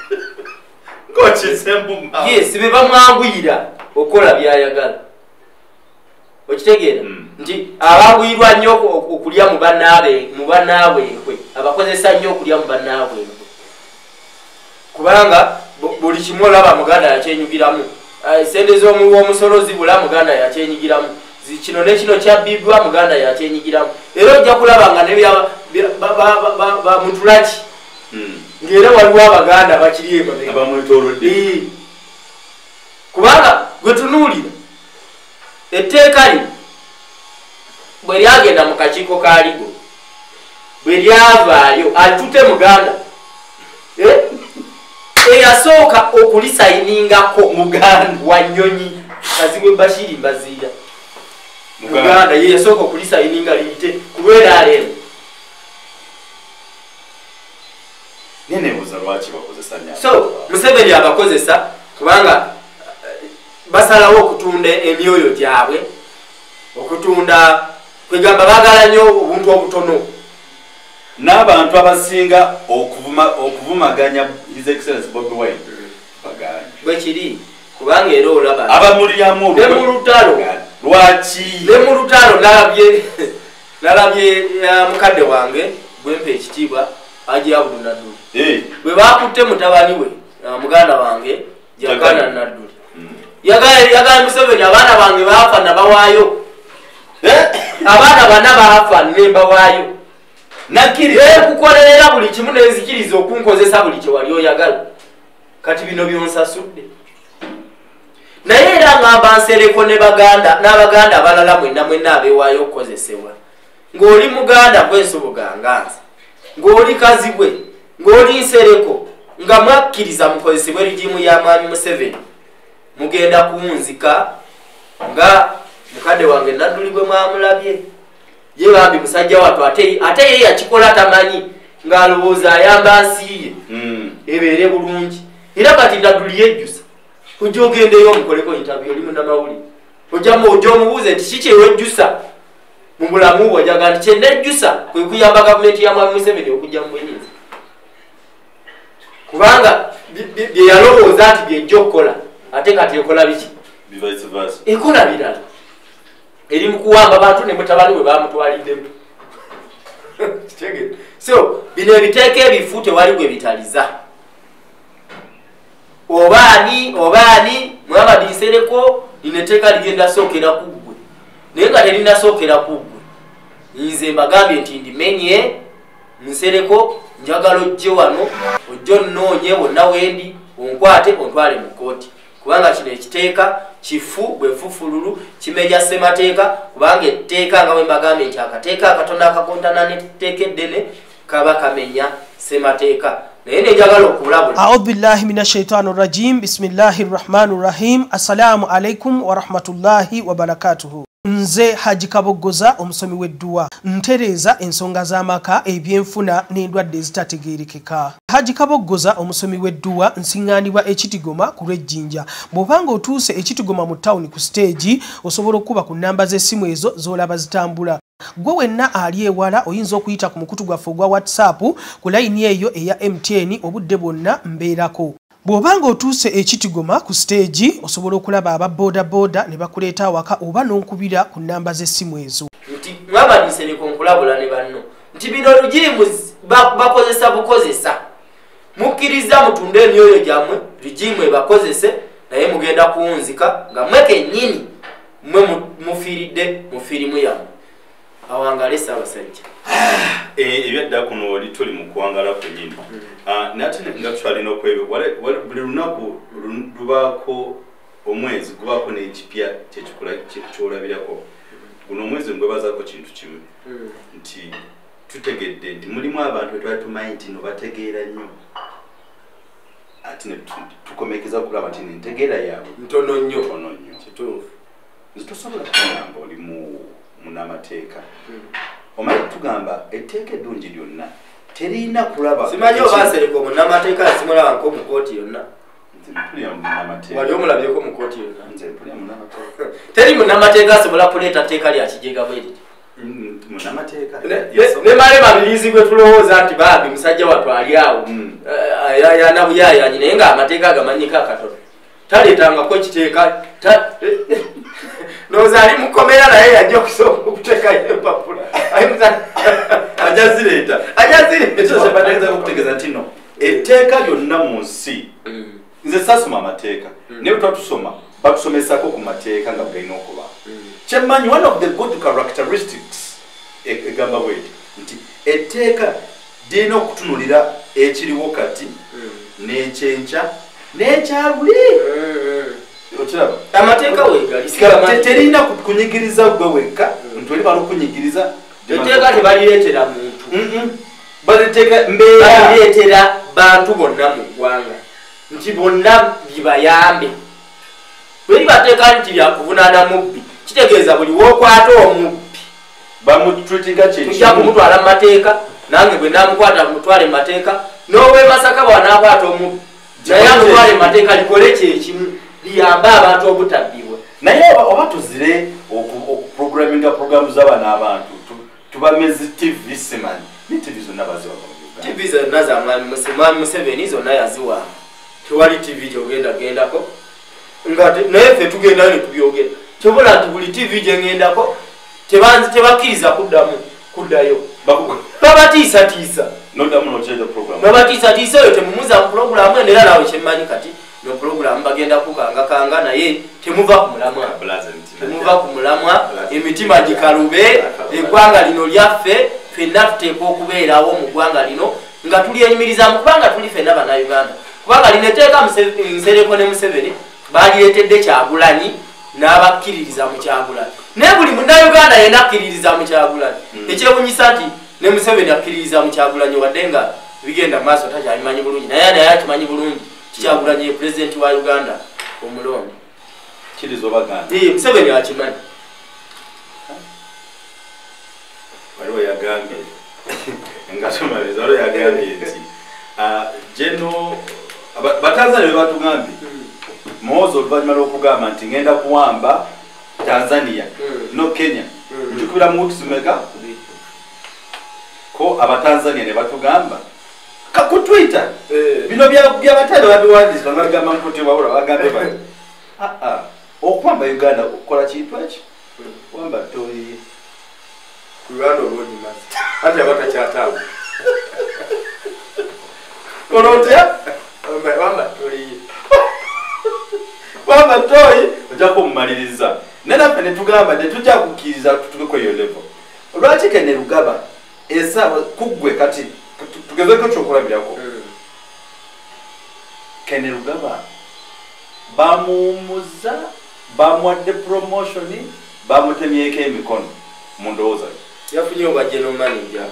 yes be bamwanguyira okukola byayagala okitegeera nti abanguyirwa nnyo okulya mu bannaabwe enkwe abakozesa nnyo okulya mu bannaabwe enkwe kubanga buli kimu olaba muganda yakyenyugiramu sente z'omusolo zibula muganda yakyenyigiramu kino ne kino kyabbibwa muganda yakyenyigiramu era ojja kulaba nga bamutulaki ng'era waliwo abaganda bakiri abamwetoolodde kubanga gwe tunuulira etteeka lino bwe lyagenda mu kakiiko ka ligo bwe lyavaayo alitute muganda eyasooka okulisayiningako muganda wa Nnyonyi Kazibwe Bashiri Mbaziira muganda ye yasooka okulisayininga liyite kulweraaleero nenebuuza lwaki bakozesa nnyo so Museveni abakozesa kubanga basalawo okutunda emyoyo gyabwe okutunda kwegamba baagala nnyo obuntu obutono n'abantu abasinga okuvumaganya His Excellency Bobi Wine baganya bwe kiri kubanga era olaba abamulyamu ne mu lutalo lwaki ne mu lutalo nalabye mukadde wange gwempa ekitiibwa Haji Abdul Nadduli bwe bakutte mutabani we muganda wange Jakana Nadduli yagala Museveni abaana bange baafa nabawaayo abaana bana baafa nembawaayo nakkiriza kukolerera buli kimu nenzikiriza okunkozesa buli kye wali oyagala kati bino byonsasudde naye era ngamba Nsereko ne baganda n'abaganda abalala mwenna abeewaayo okukozesebwa ng'oli muganda gwensoboga nganze ng'oli Kazibwe ng'oli Nsereko nga mwakkiriza mukozesebwa erigimu ya mwami Museveni mugenda kuwunzika nga mukadde wange Nadduli bwe mwamulabye ye bambi musajja wattu ate ye yakikola tamanyi ng'alowooza ayamba nsi ye ebeere bulungi era kati ndadduli yejjusa ojja ogendeyo omukoleko interview oli munnamawulire ojja omubuuze nti kiki ewejjusa mu bulamu bwe ojaga nti kyennejjusa kwe kuyamba gavumenti ya Mwami Museveni okujja mu bwenyinza kubanga bye yalowooza nti byejja okukola ate kati ekola biki ekola birala eri mu kuwamba bantu ne mutabani bwe bamutwaliddemu so bino ebiteeka ebifu tewali gwe bitaliza obaani Muhammad Nsereko lineteeka ligenda sookera ku ggwe naye nga terinasookera ku ggwe nze mbagambye nti ndimenye Nsereko njagala ojje wano ojje onnoonye wonna wendi onkwate ontwale mu kkooti kubanga kino ekiteeka kifu bwefufululu kimenya ssemateeka kubanga etteeka nga bwe mbagambye nti akateeka akatonda akakontana n'etteeka eddene kaba kamenya ssemateeka naye nenjagala okulabula. A'udhu billahi minash shaitani rajim. Bismillahir rahmanir rahim. Assalamu alaikum wa rahmatullahi wa barakatuhu. Nze Haji Kaboggoza omusomi w'edduwa ntereeza ensonga z'amaka ebyenfuna n'endwadde ezitategeerekeka. Haji Kaboggoza omusomi w'edduwa nsiŋŋaanibwa Ekitigoma ku Lwejjinja. Bw'obanga otuuse Ekitigoma mu ttawuni ku siteegi osobola okuba ku nnamba z'essimu ezo z'olaba zitambula. Gwe wenna ali ewala oyinza okuyita ku mukutu gwaffe ogwa WhatsApp ku layini eyo eya MTN obudde bwonna mbeerako. Bw'obanga otuuse Ekitigoma ku stage osobola okulaba aba boda ne bakuleeta awaka oba n'onkubira ku nnamba z'essimu ezo. Nti Muhammad Nsereko nkulabula ne banno nti bino lujimu bakozesa bukozesa mukkiriza mutunde emyoyo gyammwe lujimu ebakozese naye mugenda kuwunzika nga mwe kennyini mwe mufiiridde mu firimu yammwe. Awangale Ssaabasajja ebyadda kuno oli tuli mu kuwangala kwennyini nate nga twalina okwebyo buli lunaku lubaako omwezi gubaako n'ekipya kyolabirako. Guno omwezi ngwebazaako kintu kimu nti tutegedde nti mulimu abantu betwali tumanyi nti no bategeera nnyo ate ne tukomekeza okulaba nti nentegeera yaabwe ntono nnyo kituufu nze tosobola kugamba oli munamateeka omanyi tugamba etteeka eddungi lyonna terina kulaba simanyi oba Nsereko munnamateeka simulaba nko mu kooti yonna wali omulabyeko mu kooti yonna teri munnamateeka asobola kuleeta tteeka lya kijega bwe liti ne malema biriizi gwe tulowooza nti bambi musajja wattu ali awo ayayana buyaayanyi naye nga amateeka agamanyiko akatono taleetangako ekiteeka nozaali mukomera naye yajja okusooka okuteekayo empapula ajazireeta ekyosebategeeza okutegeeza nti no etteeka lyonna mu nsi nze sasoma amateeka naye tuba tusoma batusomesako ku mateeka nga galina okuba kyemmanyi one of the good characteristics egamba bweti nti etteeka lirina okutunulira ekiriwo kati n'ekyenkya n'ekyaluli okiraba amateeka weegali terina kunyigiriza gwe wekka nti oli bali okunyigiriza etteeka tebalireetera muntu balireetera bantu bonna mu ggwanga nti bonna bibayambe bwe libateeka nti lyakuvunaana mubbi kitegeeza buli wookwata omubbi bamutreatinga tujja kumutwala mu mateeka nange bwe namukwata mutwale mu mateeka n'ow'e Masaka bw'anaakwata omubbi naye amutwale mu mateeka likole kyekimu liyambe abantu obutabbibwa. Naye oba tuzire okuprograminga programu z'abaana abantu tubamezi TV simanyi ne TV zonna baziwa TV zonna za Mwami Museveni zonna yaziwa tewali TV gyogendagendako nga naye ffe tugendayo ne tubyogera kyobola nti buli TV gyengendako tebakkiriza kuddayo babatiisatiisa babatiisatiisa eyo temumuza mu pulogulaamu era nawe kyemmanyi kati no program bagenda kukangakanga naye temuva ku mulamwa emitima gikalube eggwanga lino lyaffe ffenna tuteeka okubeerawo mu ggwanga lino nga tulyenyumiriza mu kubanga tuli ffenna bannayuganda kubanga lineteeka Nsereko ne Museveni balireetedde Kyagulanyi n'abakkiririza mu Kyagulanyi naye buli munnayuganda yenna akkiririza mu Kyagulanyi ekyewunyisa nti ne Museveni akkiririza mu Kyagulanyi wadde nga bigenda mu maaso takyabimanyi bulungi naye akimanyi bulungi Kyagulanyi pulezidenti wa Uganda omulonde kirizo baganda Museveni akimanyi waliwo yagambye nga katumaliza alo yagambye nti jeno batanzania bwe batugambye muhoza oluvannyuma lw'okugamba nti ngenda kuwamba Tanzania no Kenya njukira mu tusumeka ko abatanzania ne batugamba ku Twitter bino bya batale babiwandiisa bagamba mputi wabula bagambe bali okwamba Uganda okukola kintu ekyo wamba toyi Uganda olwodi mazi ati abatakyatawo kolotya wamba toyi ojja kumumaliriza nenaffe ne tugamba tetujja kukkiriza tutuke eyo level lwaki Kene Lugaba esaawa kuggwe kati tugezeko kyokulabirako Kene Lugaba bamuwumuza bamuwadde promotion bamutemyeko emikono mu ndowooza yafunye obwa general manager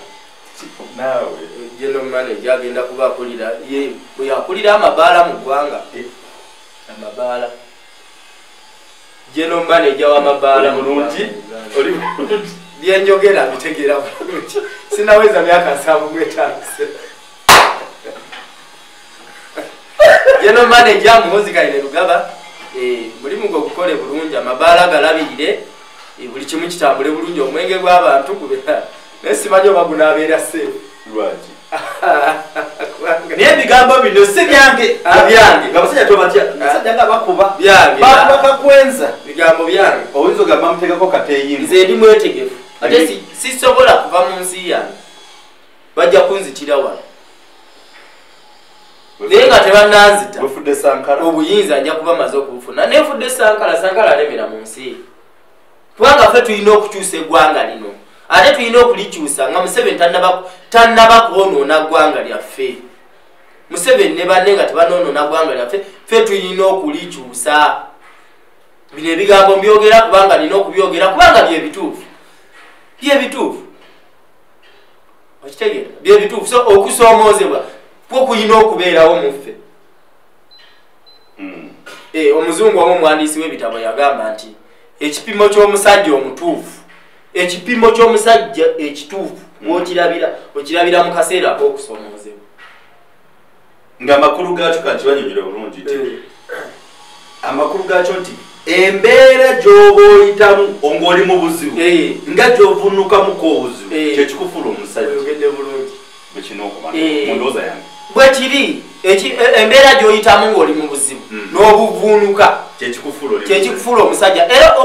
naawe general manager agenda kuba akulira ye bwe yakulira amabaala mu ggwanga amabaala general manager w'amabaala mulungi oli mulungi byenjogera bitegeera bulungi sinaweza myaka 7 general manager Muhoozi Kene Lugaba mulimu gwe gukole bulungi amabaala galabirire buli kimu kitambule bulungi omwenge gw'abantu gubera nesimanyi oba gunaabeera seefu lwaki naye ebigambo bino si byange byange nga basajja tobatya basajja nga bakuba bakakwenza bigambo byange oyinza ogamba muteekako kateeyimbo nze ndi mwetegefu ate sisobola kuva mu nsi yange bajja kunzitira wano naye nga tebannanzita wefudde sankara obuyinza ajja kuba maze okubufuna nefudde sankara alemera mu nsi kubanga ffe tulina okukyusa eggwanga lino ate tulina okulikyusa nga Museveni tannaba kwonoona ggwanga lyaffe Museveni ne banne nga tebanonoona ggwanga lyaffe ffe tulina okulikyusa bino ebigambo mbyogera kubanga nina okubyogera kubanga byebituufu okitegeera byebituufu so okusoomoozebwa kwo kulina okubeerawo muffe omuzungu omu omwandiisi w'ebitabo yagamba nti ekipimo ky'omusajja omutuufu ekipimo ky'omusajja ekituufu okirabira mu kaseera ak'okusoomoozebwa ng'amakulu gaakyo kati banyonyere bulungi ti amakulu gaakyo nti embeera gy'oba oyitamu ng'oli mu buzibu nga gy'ovunukamuko obuzibu kyekikufula omusajja bwekina okumanya mu ndowooza yange bwe kiri embeera gy'oyitamu ng'oli mu buzibu n'obuvuunuka kyekikufula omusajja era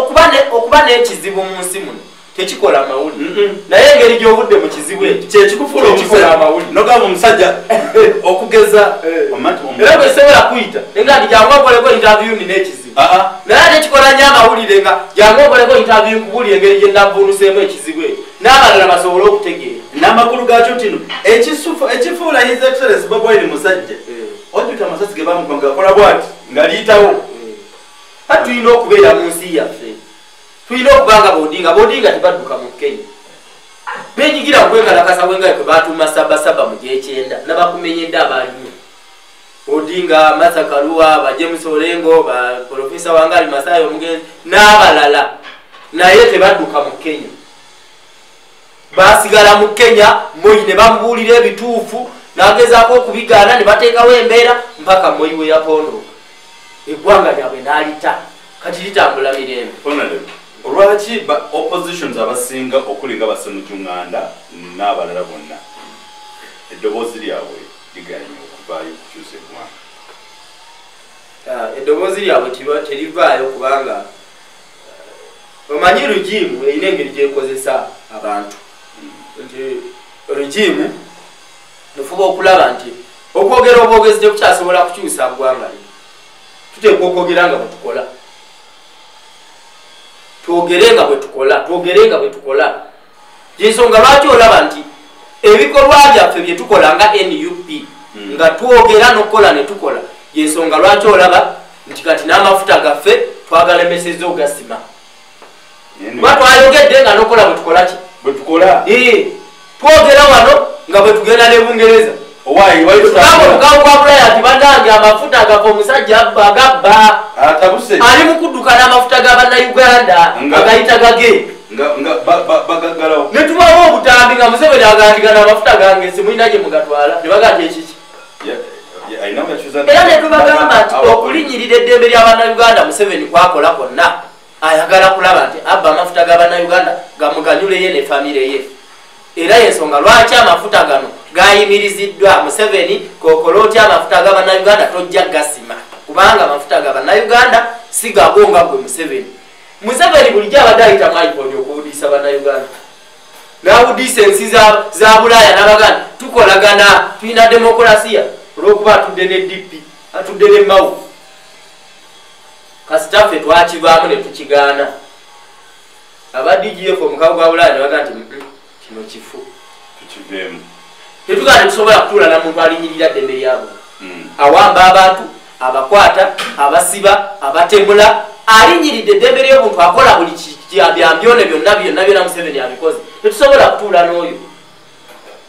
okuba n'ekizibu mu nsi muno tekikola mawulire naye engeri gy'obudde mu kizibu ekyo kyekikufula amawulire nogamba omusajja okugeza era bwe sobola kuyita nga nti jangu okoleko interview nina ekizibu naye ate kikola nnyo amawulire nga jangu okoleko interview nkubulira engeri gye nnavuunuseemu ekizibu ekyo n'abalala basobole okutegeera n'amakulu gaakyo tino ekifuula his excellence Bobi Wine musajja ojjuta amasasi ge bamukwanga akola bwati nga liyitawo kati tulina okubeera mu nsi yaffe tulina okubanga boodinga tebadduka mu Kenya benyigira okwekalakasa bwenga kwe batuuma sabasaba mu gyekyenda nabakumenyedde abaalimu Odinga Masakaluwa ba James Olengo ba Profesa Wangali Masayo Mugenzi n'abalala naye tebadduka mu Kenya basigala mu Kenya Moi ne bamubuulira ebituufu n'agezaako okubigaana ne bateekawo embeera mpaka Moi we yapondoka eggwanga lyabwe n'alita kati litambula mirembe olwaki oppositions abasinga okulinga basemujunganda n'abalala bonna eddoboozi lyabwe liganye okuvaayo okukyusa eggwanga eddoboozi lyabwe terivaayo kubanga omanyi regimu erina engeri gyekozesa abantu nti regimu nefuba okulaba nti okwogera obwogezi tekukyasobola kukyusa ggwanga lino tuteekwa okwogera nga bwetukola twogerenga bwe tukola yensonga lwaki olaba nti ebikolwa byaffe bye tukola nga NUP nga twogera n'okukola ne tukola yensonga lwaki olaba nti kati n'amafuta gaffe twagalemesezza ogasima kuba twayogedde nga n'okola bwe tukola twogera wano nga bwe tugenda ne Bungereza omukawo gwa Bulaya ati bannange amafuta agava omusajja agabba ali mu kudduka n'amafuta ga bannayuganda agayita gage nga bagagalawo netubawo obutambi nga Museveni agandigana amafuta gange simulina gye mugatwala ne bagamba ekiki era ne tubagamba nti okulinyirira eddembe ly'Abannayuganda Museveni kwakola konna ayagala kulaba nti abba amafuta g'Abannayuganda gamuganyuleye ne famire ye era yensonga lwaki amafuta gano gayimiriziddwa Museveni kokola otya amafuta g'Abannayuganda tojja gasima kubanga amafuta g'Abannayuganda si gagonga gwe Museveni bulijjo abadde ayita mwayiponi okuwudiisa Bannayuganda n'awudiisa ensi za Bulaaya n'abaganda tukolagana tulina demokolasiya olw'okuba atudde ne DP atudde ne Mao kasitaffe twakivaamu ne tukigaana aba DGF omukago gwa Bulaaya ne bagamba nti kino kifu tukiveemu tetugana tetusobola kutuula na muntu alinyirira ddembe lyabo awamba abantu abakwata abasiba abatemula alinyiridde eddembe ly'obuntu akola buli byambyone byonna Museveni abikoze tetusobola kutuula n'oyo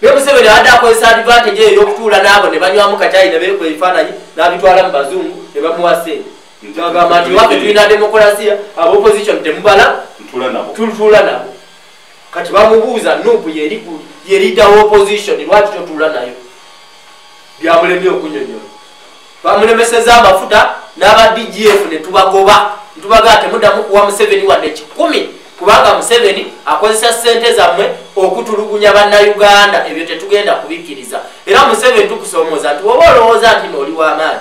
naye Museveni adde akozesa advantage eyo y'okutuula n'abo ne banywamu kacaayi ne beekuba ebifaananyi n'abitwala mu bazungu ne bamuwa ssente agamba nti waffe tulina demokolasiya abopposition temubala tutuula nabo kati bamubuuza nuupu ye leader wa opposition lwaki totuula nayo byamulemye okunyonyola bamulemeseza amafuta n'aba DGF ne tubagoba ntubaga temuddamu kuwa Museveni wadde 10 kubanga Museveni akozesa ssente zammwe okutulugunya Bannayuganda ebyo tetugenda kubikkiriza era Museveni tukusomooza nti woba olowooza nti n'oli w'amaanyi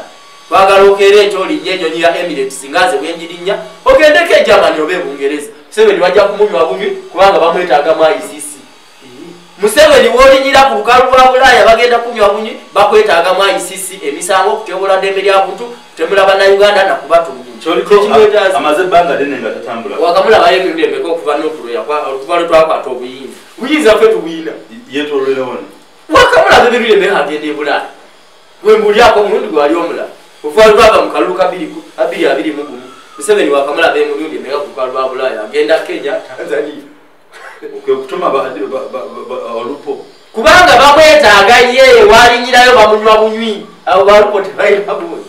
twagala okeera ekyo olinnya ennyonyi ya Emirates ngaze bwenjirinnya ogendeko e Germany oba e Bungereza Museveni bajja kumunywa bunywi kubanga bamwetaagamu ICC Museveni w'olinyira ku lukalu lwa Bulaaya bagenda kunywa bunywi bakwetaagamu ICC emisango okutyobola ddembe lya buntu kutemula Bannayuganda nakubatulugunya amaze ebbanga ddene nga tatambula wakamulabayo emirundi emeka okuva n'otuloya okuva lwe twakwata obuyinza buyinza ffe tubuyina yetolwerawo wakamulaba emirundi emeka agenda e Bulaaya gwe mbulyako omulundi gwe wali omulala okuva lwe twava mu kalulu ka 221 Museveni wakamulaba emirundi emeka ku lukalu lwa Bulaaya agenda Kenya Tanzania okutuma olupo kubanga bamwetaaga ye walinyirayo bamunywa bunywi abo balupo tebalina bunywi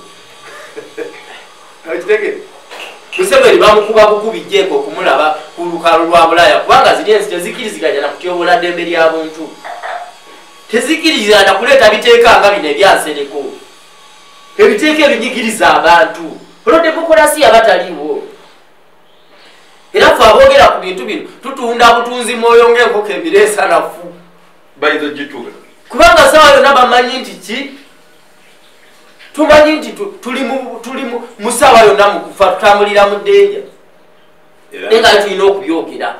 Museveni bamukuba bukubi jeko okumulaba ku lukalu lwa Bulaaya kubanga ziri ensi tezikiriziganya na kutyobola ddembe lya buntu tezikiriziganya na kuleeta biteeka nga bino ebyansereko ebiteeka ebinyigiriza abantu olwo demokolasiya bataliiwo era ffe aboogera ku bintu bino tutunda butunzi mwoyo ng'enkoko emireesa nafu bayizo gituga kubanga sawa yonna bamanyi nti ki tumanyi nti tuli mu sawa yonna mu kufa tutambulira mu ddenja naye nga tulina okubyogera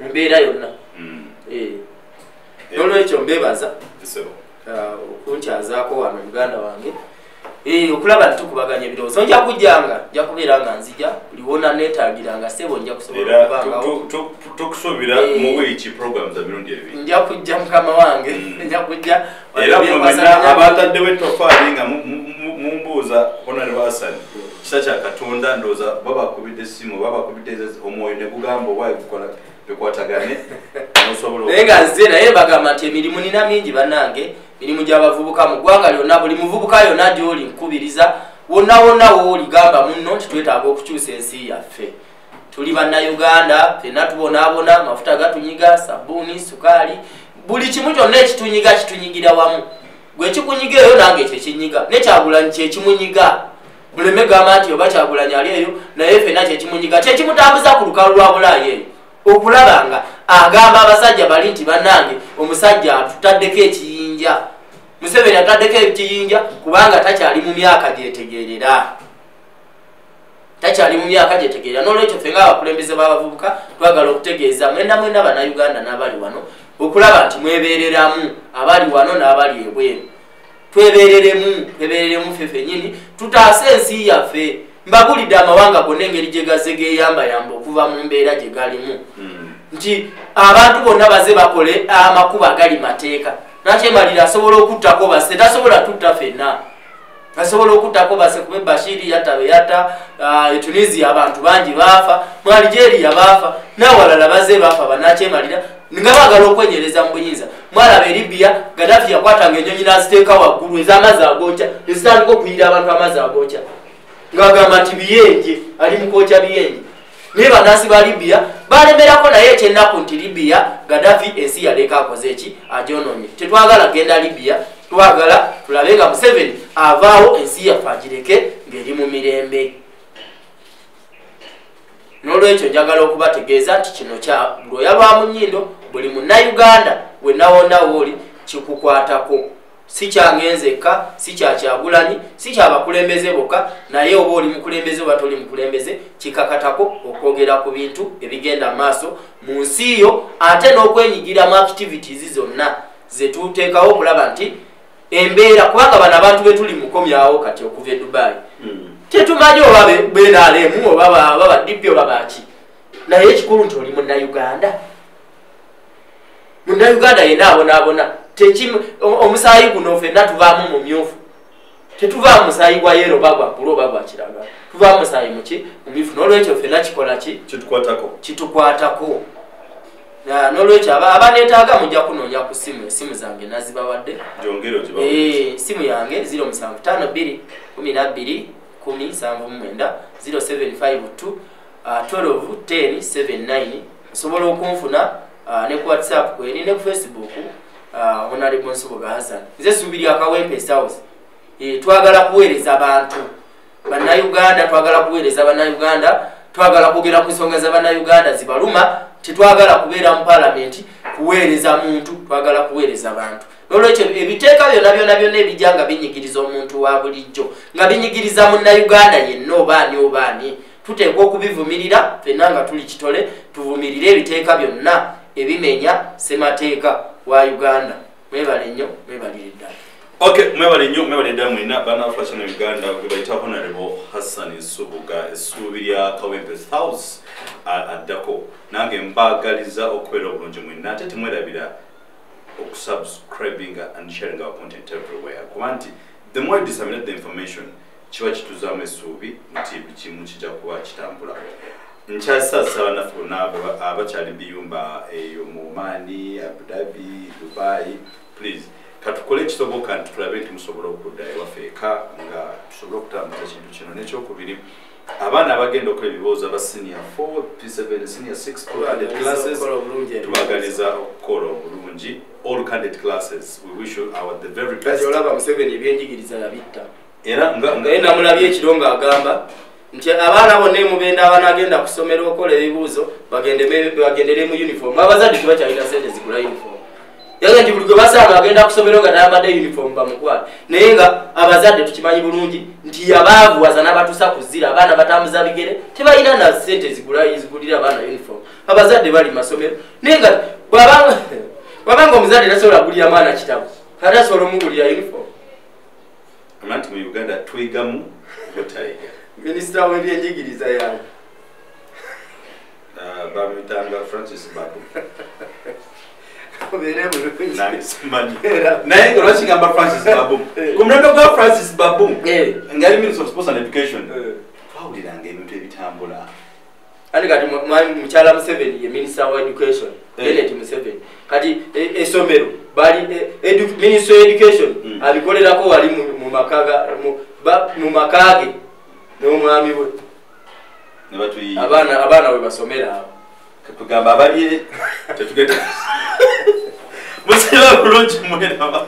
mu mbeera yonna n'olwekyo mbeebaza okunkyazaako wano muganda wange okulaba nti tukubaganya ebirowoozo nja kujjanga nja kubeera nga nzija buli wona neetaagiranga sebo nja kusobola okubangawo tukusuubira mu wiiki program za mirundi ebiri nja kujja mukama wange nja kujja era mwemena abataddewo ettofaali nga mumbuuza Hon.Nsubuga Hassan kisa kya Katonda ndowooza babakubidde essimu babakubidde omwoyo ne gugamba oba ebikola bikwatagane nosobola naye nga nze naye bagamba nti emirimu nina mingi bannange mirimu gy'abavubuka mu ggwanga lyonna buli muvubuka yonna gy'oli nkubiriza wonna wonna w'oligamba munno nti twetaaga okukyusa ensi yaffe tuli Bannayuganda ffenna tubonaabona amafuta gatunyiga sabbuuni sukaali buli kimu kyonna ekitunyiga kitunyigira wamu gwe kikunyiga eyo nange ekyo kinyiga ne Kyagulanyi kyekimunyiga buleme gamba nti oba Kyagulanyi ali eyo naye ffenna kyekimunyiga kyekimutambuza ku lukalu lwa Bulaaya eyo okulaba nga agamba abasajja bali nti bannange omusajja atutaddeko ekiyinja Museveni ataddeko ekiyinja kubanga takyali mu myaka gyetegeerera n'olwekyo ffe ng'abakulembeze b'abavubuka twagala okutegeeza mwena Bannayuganda n'abali wano okulaba nti mwebeereramu abali wano n'abali ebweru twebeereremu ffe ffennyini tutaase ensi yaffe mbagulidde amawanga gonna engeri gye gazze geeyambayamba okuva mu mbeera gye galimu nti abantu bonna baze bakole amakubo agali mateeka nakyemalira asobola okuttako basse tasobola tutta ffenna asobola okuttako basse kuba Bashiri yatta beyatta Tunisia abantu bangi baafa mu Algeria baafa n'awalala baze baafa banakyemalira nga baagala okwenyereza mu buyinza mwalaba Libya Gaddafi yakwatanga ennyonyi n'aziteeka waggulu ez'amazzi agookya ezitandika okuyira abantu amazzi agookya ng'agamba nti biyenje ali mu kwokya biyenje ne bannansi ba Libya balemerako naye ekyennaku nti Libya Gaddafi ensi yaleka akoze eki ajonoonye. Tetwagala genda Libya, twagala tulabe nga Museveni avaawo ensi yaffe agireke ng'eri mu mirembe. N'olwekyo njagala okubategeeza nti kino kya bw'oyaba mu nnyindo buli munnayuganda we nawondawo oli kikukwatako. Si kyangenzeka, si kya Kyagulanyi, si kyabakulembeze bokka, naye oba oli mukulembeze oba toli mukulembeze kikakatako okwogera ku bintu ebigenda maaso mu nsi yo, ate n'okwenyigira mu activities zonna zetuteekawo okulaba nti embeera, kubanga bano abantu betuli mukomyawo kati okuva e Dubai. Tetumanyi oba benaalemu oba badippi oba baki, naye ekikulu nti oli munnayuganda. Munnayuganda yenna abonaabona. Omusaayi guno ffenna tuvaamu mumyufu, tetuvaamu musaayi gwa yero oba gwa bbulu oba gwa kiragala, tuvaamu musaayi muki mumyufu. N'olwekyo ffenna kikola ki kitukwatako. N'olwekyo abaneetaaga mujja kunoonya ku ssimu. Essimu zange nazibawadde, essimu yange 0752 12 1079 0752 12 1079. Osobola okunfuna ne ku WhatsApp kweri ne ku Facebook Hon.Nsubuga Hassan. Nze subiri akawempe South. Twagala kuweereza abantu bannayuganda, twagala kuweereza bannayuganda, twagala kwogera ku nsonga za bannayuganda zibaluma. Tetwagala kubeera mu parliament kuweereza muntu, twagala kuweereza abantu. N'olwekyo ebiteeka byonna ebijja nga binyigiriza omuntu wa bulijjo, nga binyigiriza munnayuganda yenna obaani, tuteekwa okubivumirira ffenna nga tuli kitole, tuvumirire ebiteeka byonna ebimenya ssemateeka wa Uganda. Mwebale nnyo, mwebalire ddala. Okay, mwebale nnyo, mwebale ddala mwina bana Fashion Uganda gwe bayita Hon.Nsubuga essuubi lya Kawempe House addako. Nange mbaagaliza okubeera obulungi mwina, ate temwerabira okusubscribing and sharing our content everywhere. Kuba nti the more you disseminate the information, kiba kituzaamu essuubi nti kimu kijja kuba kitambula. Nkyasasa abanafu bonna abakyali biyumba eyo mu Omani, Abu Dhabi, Dubai, please katukole ekisoboka nti tulabe nti musobola okudda ewaffe eka nga tusobola okutambuza kintu kino. N'ekyokubiri, abaana abagenda okukola ebibuuzo aba senior 4, P7, senior 6 candidate classes, tubagaliza okukola obulungi all candidate classes. We wish you the very best. Olaba Museveni ebyenjigiriza yabitta era nga namulabye ekiro ng'agamba nti abaana bonna emubenda abanagenda kusomera okola ebibuuzo bagendere mu uniform. Abazadde tebakyalina sente zigula uniform. Yaga nti buli gwe basanga agenda kusomera nga tayambadde uniform bamukwale. Naye nga abazadde tukimanyi bulungi nti abaavuwaza n'abatuusa ku zzira, abaana batambuza bigere, tebalina na sente zigulira abaana uniform. Abazadde bali masomero. Naye nga bwabanga omuzadde tasobola kugulira mwana kitabo, ate asobola omugulira uniform. Amanti mu Uganda twegamu botayiga. Minisita w'ebyenjigiriza yange bamwitanga Francis Babu. Naye nga lwakigamba Francis Babu ku mulembe gwa Francis Babu ng'ali Minister of Sports and Education, twawuliranga ebintu ebitambula. Ate kati mukyala Museveni ye Minister wa Education, Janet Museveni. Kati esomero bali Minister of Education abikolerako wali mu makage n'omwami we abaana we basomera awo. Katugamba abali tetugenda musiba bulungi mwena